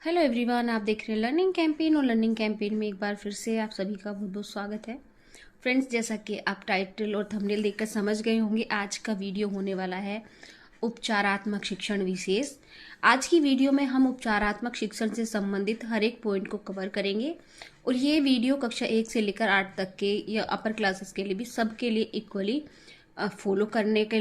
Hello everyone, आप देख रहे हैं लर्निंग कैंपेन और लर्निंग कैंपेन में एक बार फिर से आप सभी का बहुत बहुत स्वागत है। फ्रेंड्स, जैसा कि आप टाइटल और थंबनेल देखकर समझ गए होंगे, आज का वीडियो होने वाला है उपचारात्मक शिक्षण विशेष। आज की वीडियो में हम उपचारात्मक शिक्षण से संबंधित हर एक पॉइंट को कवर करेंगे और ये वीडियो कक्षा 1 से लेकर 8 तक के या अपर क्लासेस के लिए भी सबके लिए इक्वली फॉलो करने के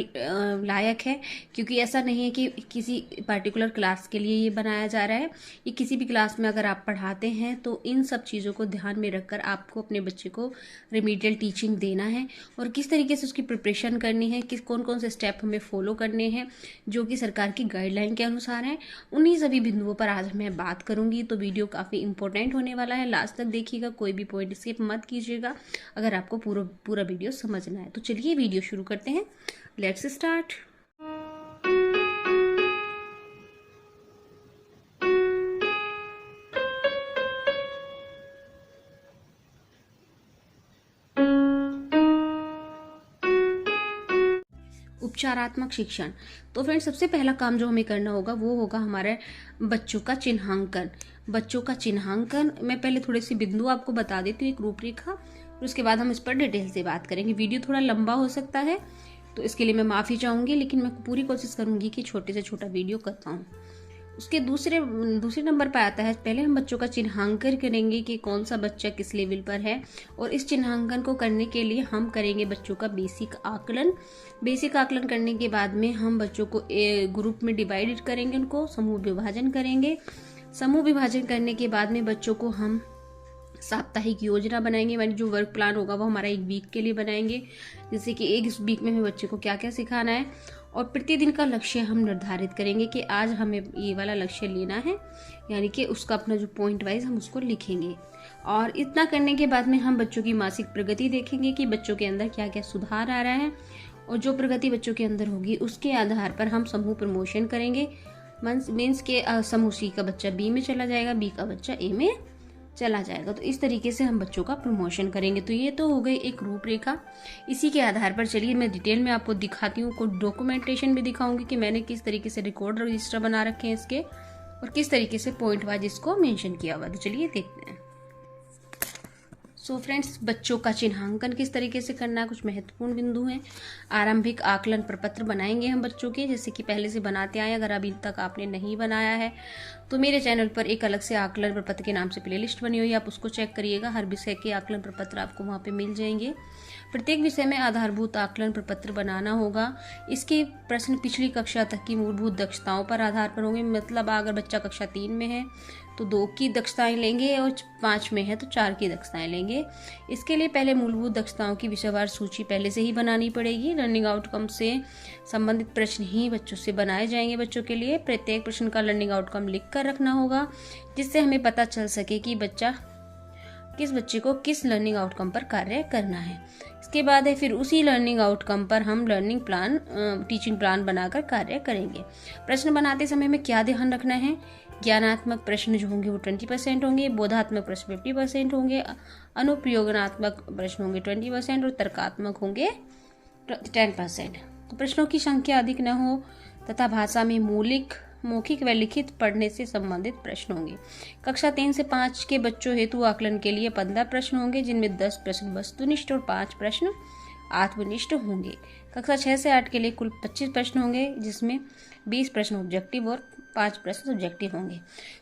लायक है, क्योंकि ऐसा नहीं है कि किसी पर्टिकुलर क्लास के लिए ये बनाया जा रहा है। ये किसी भी क्लास में अगर आप पढ़ाते हैं तो इन सब चीज़ों को ध्यान में रखकर आपको अपने बच्चे को रिमीडियल टीचिंग देना है और किस तरीके से उसकी प्रिपरेशन करनी है, किस कौन कौन से स्टेप हमें फॉलो करने हैं जो कि सरकार की गाइडलाइन के अनुसार हैं। उन्हीं सभी बिंदुओं पर आज मैं बात करूंगी, तो वीडियो काफ़ी इंपॉर्टेंट होने वाला है। लास्ट तक देखिएगा, कोई भी पॉइंट स्किप मत कीजिएगा अगर आपको पूरा वीडियो समझना है। तो चलिए वीडियो शुरू करते हैं। Let's start. उपचारात्मक शिक्षण। तो फ्रेंड्स, सबसे पहला काम जो हमें करना होगा वो होगा हमारे बच्चों का चिन्हांकन। बच्चों का चिन्हांकन, मैं पहले थोड़े से बिंदु आपको बता देती हूँ, एक रूपरेखा, और उसके बाद हम इस पर डिटेल से बात करेंगे। वीडियो थोड़ा लंबा हो सकता है तो इसके लिए मैं माफ़ी चाहूँगी, लेकिन मैं पूरी कोशिश करूँगी कि छोटे से छोटा वीडियो कर पाऊँ। उसके दूसरे नंबर पर आता है, पहले हम बच्चों का चिन्हांकन करेंगे कि कौन सा बच्चा किस लेवल पर है, और इस चिन्हांकन को करने के लिए हम करेंगे बच्चों का बेसिक आकलन। बेसिक आकलन करने के बाद में हम बच्चों को ग्रुप में डिवाइड करेंगे, उनको समूह विभाजन करेंगे। समूह विभाजन करने के बाद में बच्चों को हम साप्ताहिक योजना बनाएंगे, यानी जो वर्क प्लान होगा वो हमारा एक वीक के लिए बनाएंगे, जैसे कि एक वीक में हमें बच्चे को क्या क्या सिखाना है, और प्रतिदिन का लक्ष्य हम निर्धारित करेंगे कि आज हमें ये वाला लक्ष्य लेना है, यानी कि उसका अपना जो पॉइंट वाइज हम उसको लिखेंगे। और इतना करने के बाद में हम बच्चों की मासिक प्रगति देखेंगे कि बच्चों के अंदर क्या क्या सुधार आ रहा है, और जो प्रगति बच्चों के अंदर होगी उसके आधार पर हम समूह प्रमोशन करेंगे। मीन्स के समूह सी का बच्चा बी में चला जाएगा, बी का बच्चा ए में चला जाएगा। तो इस तरीके से हम बच्चों का प्रमोशन करेंगे। तो ये तो हो गई एक रूपरेखा। इसी के आधार पर चलिए मैं डिटेल में आपको दिखाती हूँ, कुछ डॉक्यूमेंटेशन भी दिखाऊंगी कि मैंने किस तरीके से रिकॉर्ड रजिस्टर बना रखे हैं इसके, और किस तरीके से पॉइंट वाइज इसको मेंशन किया हुआ। तो चलिए देखते हैं। सो फ्रेंड्स, बच्चों का चिन्हांकन किस तरीके से करना है, कुछ महत्वपूर्ण बिंदु हैं। आरंभिक आकलन प्रपत्र बनाएंगे हम बच्चों के, जैसे कि पहले से बनाते आए। अगर अभी तक आपने नहीं बनाया है तो मेरे चैनल पर एक अलग से आकलन प्रपत्र के नाम से प्लेलिस्ट बनी हुई है, आप उसको चेक करिएगा। हर विषय के आकलन प्रपत्र आपको वहाँ पे मिल जाएंगे। प्रत्येक विषय में आधारभूत आकलन प्रपत्र बनाना होगा। इसके प्रश्न पिछली कक्षा तक की मूलभूत दक्षताओं पर आधार पर होंगे। मतलब अगर बच्चा कक्षा 3 में है तो 2 की दक्षताएं लेंगे, और 5 में है तो 4 की दक्षताएं लेंगे। इसके लिए पहले मूलभूत दक्षताओं की विषयवार सूची पहले से ही बनानी पड़ेगी। लर्निंग आउटकम से संबंधित प्रश्न ही बच्चों से बनाए जाएंगे। बच्चों के लिए प्रत्येक प्रश्न का लर्निंग आउटकम लिख कर रखना होगा, जिससे हमें पता चल सके कि किस बच्चे को किस लर्निंग आउटकम पर कार्य करना है। इसके बाद है फिर उसी लर्निंग आउटकम पर हम लर्निंग प्लान, टीचिंग प्लान बनाकर कार्य करेंगे। प्रश्न बनाते समय में क्या ध्यान रखना है, ज्ञानात्मक प्रश्न जो होंगे वो 20% होंगे, बोधात्मक प्रश्न 50% होंगे, अनुप्रयोगात्मक प्रश्न होंगे 20% और तर्कात्मक होंगे 10%। तो प्रश्नों की संख्या अधिक न हो तथा भाषा में मौखिक व लिखित पढ़ने से संबंधित प्रश्न होंगे। कक्षा 3 से 5 के बच्चों हेतु आकलन के लिए 15 प्रश्न होंगे, जिनमें 10 प्रश्न वस्तुनिष्ठ और 5 प्रश्न आत्मनिष्ठ होंगे। कक्षा 6 से 8 के लिए कुल 25 प्रश्न होंगे, जिसमें 20 प्रश्न ऑब्जेक्टिव और 5 प्रश्न सब्जेक्टिव होंगे।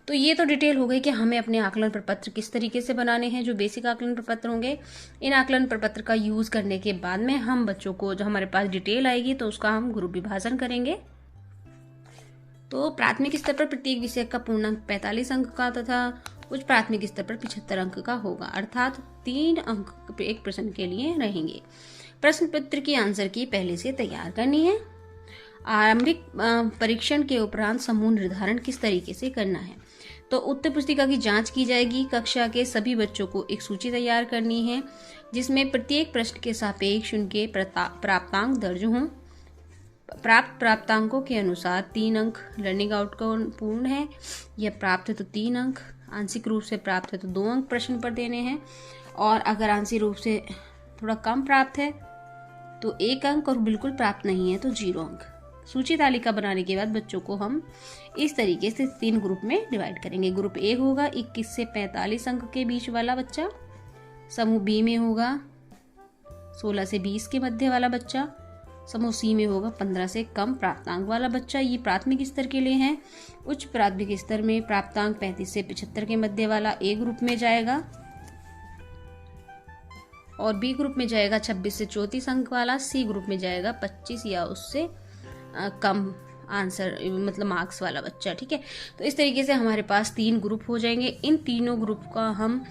तो ये तो डिटेल हो गई कि हमें अपने आकलन प्रपत्र किस तरीके से बनाने हैं, जो बेसिक आकलन प्रपत्र होंगे। इन आकलन प्रपत्र का यूज करने के बाद में हम बच्चों को, जो हमारे पास डिटेल आएगी तो उसका हम ग्रुप विभाजन करेंगे। तो प्राथमिक स्तर पर प्रत्येक विषय का पूर्णांक 45 अंक का तथा उच्च प्राथमिक स्तर पर 75 अंक का होगा, अर्थात 3 अंक एक प्रश्न के लिए रहेंगे। प्रश्न पत्र की आंसर की पहले से तैयार करनी है। आरंभिक परीक्षण के उपरांत समूह निर्धारण किस तरीके से करना है, तो उत्तर पुस्तिका की जांच की जाएगी। कक्षा के सभी बच्चों को एक सूची तैयार करनी है, जिसमें प्रत्येक प्रश्न के सापेक्ष उनके प्राप्तांक दर्ज हों। प्राप्त प्राप्तांकों के अनुसार 3 अंक लर्निंग आउटकम पूर्ण है या प्राप्त है तो 3 अंक, आंशिक रूप से प्राप्त है तो 2 अंक प्रश्न पर देने हैं, और अगर आंशिक रूप से थोड़ा कम प्राप्त है तो 1 अंक, और बिल्कुल प्राप्त नहीं है तो 0 अंक। सूची तालिका बनाने के बाद बच्चों को हम इस तरीके से 3 ग्रुप में डिवाइड करेंगे। ग्रुप ए होगा 21 से 45 अंक के बीच वाला बच्चा, समूह बी में होगा 16 से 20 के मध्य वाला बच्चा, समूह सी में होगा 15 से कम प्राप्तांक वाला बच्चा। ये प्राथमिक स्तर के लिए है। उच्च प्राथमिक स्तर में प्राप्तांक 35 से 75 के मध्य वाला ए ग्रुप में जाएगा और बी ग्रुप में जाएगा 26 से 34 अंक वाला, सी ग्रुप में जाएगा 25 या उससे कम आंसर मतलब मार्क्स वाला बच्चा। ठीक है, तो इस तरीके से हमारे पास 3 ग्रुप हो जाएंगे। इन तीनों ग्रुप का हम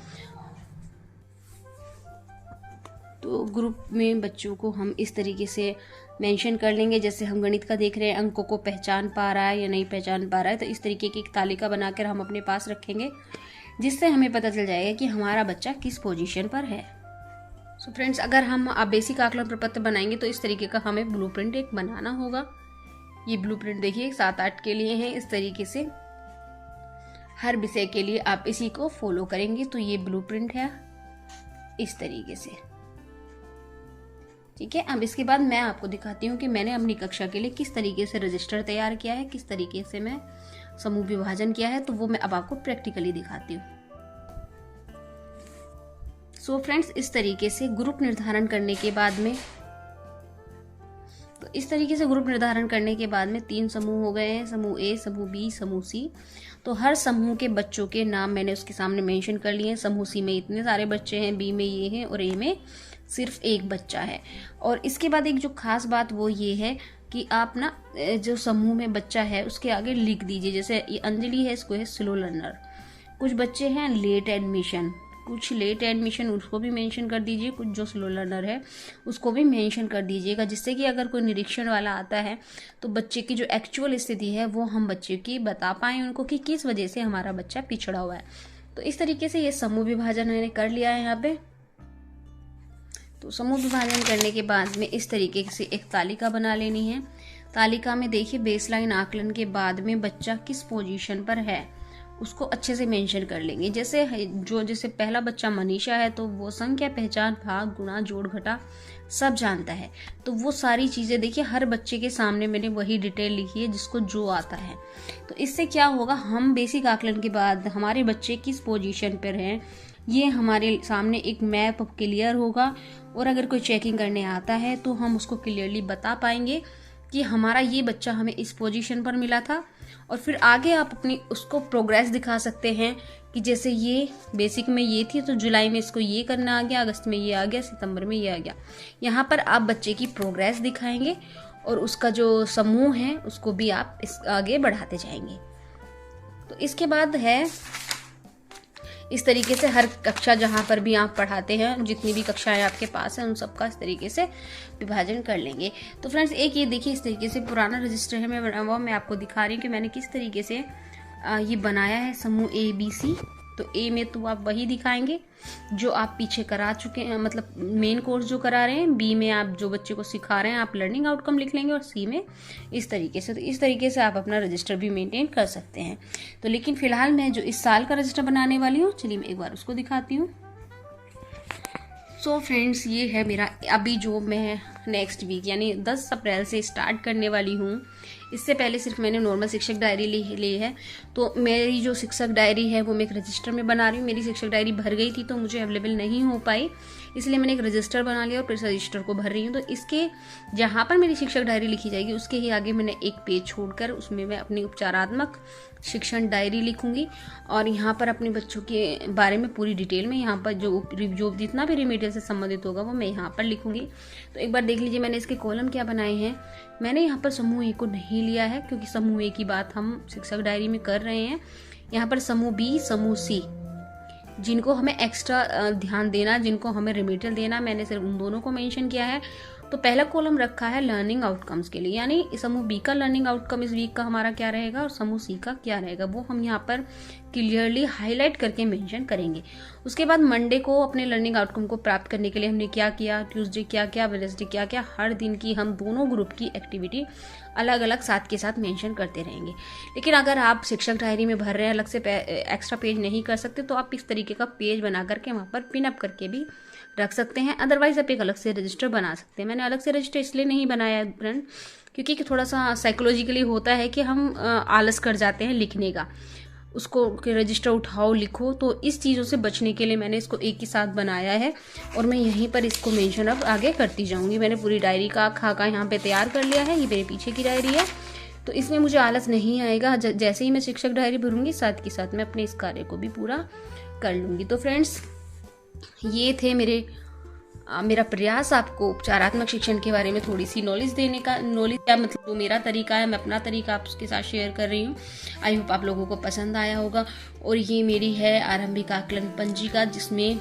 तो ग्रुप में बच्चों को हम इस तरीके से मेंशन कर लेंगे। जैसे हम गणित का देख रहे हैं, अंकों को पहचान पा रहा है या नहीं पहचान पा रहा है, तो इस तरीके की एक तालिका बनाकर हम अपने पास रखेंगे, जिससे हमें पता चल जाएगा कि हमारा बच्चा किस पोजीशन पर है। सो फ्रेंड्स, अगर हम अब बेसिक आकलन प्रपत्र बनाएंगे तो इस तरीके का हमें ब्लूप्रिंट एक बनाना होगा। ये ब्लूप्रिंट देखिए 7-8 के लिए है। इस तरीके से हर विषय के लिए आप इसी को फॉलो करेंगे तो ये ब्लूप्रिंट है इस तरीके से। ठीक है, अब इसके बाद मैं आपको दिखाती हूँ कि मैंने अपनी कक्षा के लिए किस तरीके से रजिस्टर तैयार किया है, किस तरीके से मैं समूह विभाजन किया है, तो वो मैं अब आपको प्रैक्टिकली दिखाती हूँ। सो फ्रेंड्स, इस तरीके से ग्रुप निर्धारण करने के बाद में तो इस तरीके से ग्रुप निर्धारण करने के बाद में 3 समूह हो गए हैं, समूह ए, समूह बी, समूह सी। तो हर समूह के बच्चों के नाम मैंने उसके सामने मेंशन कर लिए हैं। समूह सी में इतने सारे बच्चे हैं, बी में ये हैं और ए में सिर्फ एक बच्चा है। और इसके बाद एक जो खास बात वो ये है कि आप ना जो समूह में बच्चा है उसके आगे लिख दीजिए। जैसे ये अंजलि है, इसको है स्लो लर्नर। कुछ बच्चे हैं लेट एडमिशन, कुछ लेट एडमिशन, उसको भी मेंशन कर दीजिए। कुछ जो स्लो लर्नर है उसको भी मेंशन कर दीजिएगा, जिससे कि अगर कोई निरीक्षण वाला आता है तो बच्चे की जो एक्चुअल स्थिति है वो हम बच्चे की बता पाएं उनको कि किस वजह से हमारा बच्चा पिछड़ा हुआ है। तो इस तरीके से ये समूह विभाजन मैंने कर लिया है यहाँ पे। तो समूह विभाजन करने के बाद में इस तरीके से एक तालिका बना लेनी है। तालिका में देखिए बेसलाइन आकलन के बाद में बच्चा किस पोजीशन पर है उसको अच्छे से मेंशन कर लेंगे। जैसे पहला बच्चा मनीषा है तो वो संख्या, पहचान, भाग, गुणा, जोड़, घटा सब जानता है। तो वो सारी चीज़ें देखिए हर बच्चे के सामने मैंने वही डिटेल लिखी है जिसको जो आता है। तो इससे क्या होगा, हम बेसिक आकलन के बाद हमारे बच्चे किस पोजीशन पर हैं ये हमारे सामने एक मैप क्लियर होगा। और अगर कोई चेकिंग करने आता है तो हम उसको क्लियरली बता पाएंगे कि हमारा ये बच्चा हमें इस पोजीशन पर मिला था। और फिर आगे आप अपनी उसको प्रोग्रेस दिखा सकते हैं कि जैसे ये बेसिक में ये थी तो जुलाई में इसको ये करना आ गया, अगस्त में ये आ गया, सितंबर में ये आ गया। यहाँ पर आप बच्चे की प्रोग्रेस दिखाएंगे और उसका जो समूह है उसको भी आप इस आगे बढ़ाते जाएंगे। तो इसके बाद है इस तरीके से हर कक्षा जहाँ पर भी आप पढ़ाते हैं, जितनी भी कक्षाएं आपके पास हैं उन सबका इस तरीके से विभाजन कर लेंगे। तो फ्रेंड्स, एक ये देखिए इस तरीके से पुराना रजिस्टर है, मैं आपको दिखा रही हूँ कि मैंने किस तरीके से ये बनाया है समूह ए, बी, सी। तो ए में तो आप वही दिखाएंगे जो आप पीछे करा चुके हैं, मतलब मेन कोर्स जो करा रहे हैं। बी में आप जो बच्चे को सिखा रहे हैं आप लर्निंग आउटकम लिख लेंगे और सी में इस तरीके से। तो इस तरीके से आप अपना रजिस्टर भी मेंटेन कर सकते हैं। तो लेकिन फिलहाल मैं जो इस साल का रजिस्टर बनाने वाली हूँ, चलिए मैं एक बार उसको दिखाती हूँ। सो फ्रेंड्स, ये है मेरा अभी जो मैं नेक्स्ट वीक यानी 10 अप्रैल से स्टार्ट करने वाली हूँ। इससे पहले सिर्फ मैंने नॉर्मल शिक्षक डायरी ली है। तो मेरी जो शिक्षक डायरी है वो मैं एक रजिस्टर में बना रही हूँ। मेरी शिक्षक डायरी भर गई थी तो मुझे अवेलेबल नहीं हो पाई, इसलिए मैंने एक रजिस्टर बना लिया और फिर रजिस्टर को भर रही हूँ। तो इसके जहाँ पर मेरी शिक्षक डायरी लिखी जाएगी उसके ही आगे मैंने एक पेज छोड़कर उसमें मैं अपनी उपचारात्मक शिक्षण डायरी लिखूंगी और यहाँ पर अपने बच्चों के बारे में पूरी डिटेल में यहाँ पर जो जितना भी रिमेडियल से संबंधित होगा वो मैं यहाँ पर लिखूंगी। तो एक बार देख लीजिए मैंने इसके कॉलम क्या बनाए हैं। मैंने यहाँ पर समूह ए को नहीं लिया है क्योंकि समूह ए की बात हम शिक्षक डायरी में कर रहे हैं। यहाँ पर समूह बी, समूह सी जिनको हमें एक्स्ट्रा ध्यान देना, जिनको हमें रिमेडियल देना, मैंने सिर्फ उन दोनों को मेंशन किया है। तो पहला कॉलम रखा है लर्निंग आउटकम्स के लिए, यानी समूह बी का लर्निंग आउटकम इस वीक का हमारा क्या रहेगा और समूह सी का क्या रहेगा वो हम यहाँ पर क्लियरली हाईलाइट करके मेंशन करेंगे। उसके बाद मंडे को अपने लर्निंग आउटकम को प्राप्त करने के लिए हमने क्या किया, ट्यूसडे क्या किया, वेडनेसडे क्या किया, हर दिन की हम दोनों ग्रुप की एक्टिविटी अलग अलग साथ के साथ मेंशन करते रहेंगे। लेकिन अगर आप शिक्षक डायरी में भर रहे हैं, अलग से एक्स्ट्रा पेज नहीं कर सकते तो आप इस तरीके का पेज बना करके वहाँ पर पिन अप करके भी रख सकते हैं। अदरवाइज आप एक अलग से रजिस्टर बना सकते हैं। मैंने अलग से रजिस्टर इसलिए नहीं बनाया है फ्रेंड क्योंकि थोड़ा सा साइकोलॉजिकली होता है कि हम आलस कर जाते हैं लिखने का, उसको कि रजिस्टर उठाओ लिखो। तो इस चीज़ों से बचने के लिए मैंने इसको एक ही साथ बनाया है और मैं यहीं पर इसको मेंशन अब आगे करती जाऊंगी। मैंने पूरी डायरी का खाका यहाँ पे तैयार कर लिया है, ये मेरे पीछे की डायरी है, तो इसमें मुझे आलस नहीं आएगा। जैसे ही मैं शिक्षक डायरी भरूंगी साथ के साथ मैं अपने इस कार्य को भी पूरा कर लूँगी। तो फ्रेंड्स, ये थे मेरा प्रयास आपको उपचारात्मक शिक्षण के बारे में थोड़ी सी नॉलेज देने का। नॉलेज क्या मतलब, जो मेरा तरीका है, मैं अपना तरीका आपके साथ शेयर कर रही हूँ। आई होप आप लोगों को पसंद आया होगा। और ये मेरी है आरंभिक आकलन पंजिका, जिसमें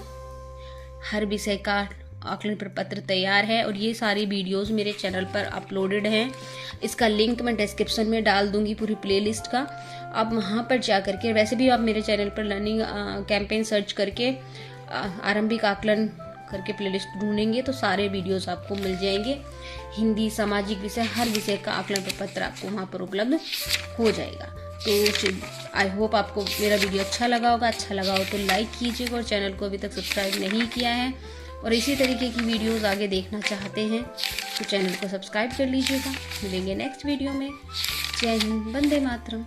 हर विषय का आकलन प्रपत्र तैयार है और ये सारी वीडियोस मेरे चैनल पर अपलोडेड हैं। इसका लिंक मैं डिस्क्रिप्शन में डाल दूंगी, पूरी प्लेलिस्ट का। आप वहाँ पर जा करके, वैसे भी आप मेरे चैनल पर लर्निंग कैंपेन सर्च करके आरंभिक आकलन करके प्लेलिस्ट ढूंढेंगे तो सारे वीडियोस आपको मिल जाएंगे। हिंदी, सामाजिक विषय, हर विषय का आकलन प्रपत्र आपको वहाँ पर उपलब्ध हो जाएगा। तो आई होप आपको मेरा वीडियो अच्छा लगा होगा। अच्छा लगा हो तो लाइक कीजिएगा और चैनल को अभी तक सब्सक्राइब नहीं किया है और इसी तरीके की वीडियोस आगे देखना चाहते हैं तो चैनल को सब्सक्राइब कर लीजिएगा। मिलेंगे नेक्स्ट वीडियो में। जय हिंद, वंदे मातरम।